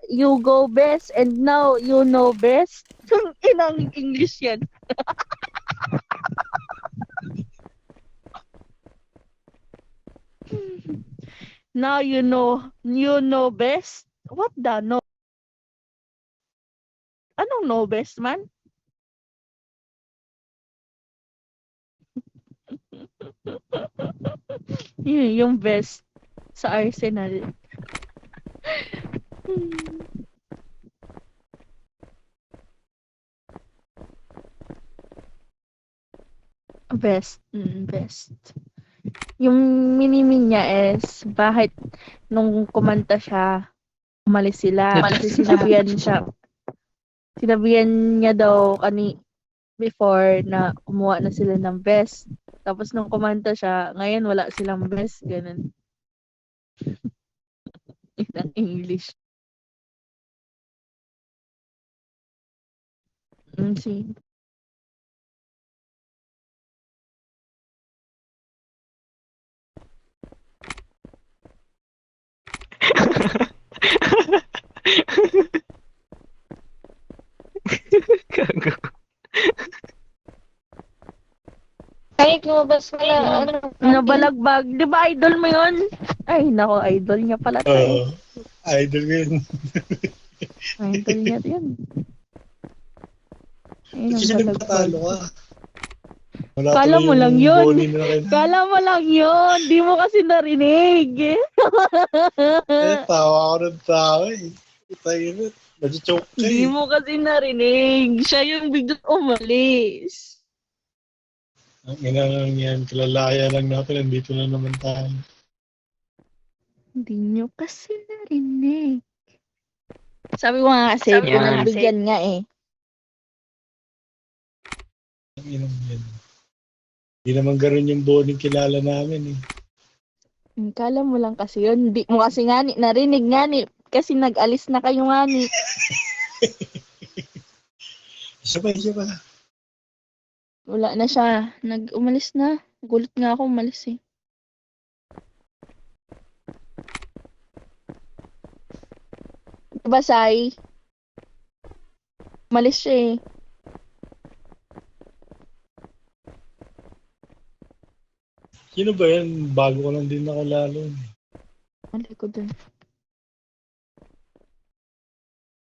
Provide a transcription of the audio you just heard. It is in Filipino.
you go best and now you know best. Inang English yan. Now you know best. What the no? Anong know best man? Yung best sa Arsenal. Best. Best. Yung minimin niya is bakit nung kumanta siya, umalis sila. Kasi sinabihan niya daw before na kumuha na sila ng best. Tapos nung kumanta siya, ngayon wala silang best. Ganun. Yun ang English. See. Gago. Ay, lumabas pala, Nabalagbag. Di ba idol mo yun? Ay, nako, idol niya pala tayo. Idol ko yun. Idol niya yun. Ayun, Kasi ang nagpatalo balagbag. ka. Wala Kala tuloy mo yung lang yun. bowling na kayo. Kala mo lang yun. Di mo kasi narinig. Tawa ako ng tawa eh. Tayo na. Nag-choke ka Di eh. mo kasi narinig. Siya yung biglang umalis. Ang ina lang yan. Kalalaya lang natin. Nandito na naman tayo. Hindi nyo kasi narinig. Sabi ko nga kasi, Sabi ko nga pinagbigyan nga eh. Ang ina yan. Hindi naman gano'n yung bowling kilala namin eh. Kala mo lang kasi yun. Di mo kasi narinig ngani. Kasi nag-alis na kayo ngani. Isa pa. Wala na siya. Umalis na. Gulat nga ako umalis eh. Diba, Sai? Umalis siya eh. Sino ba yan? Bago ko lang din nakalalo. Mali ko dun.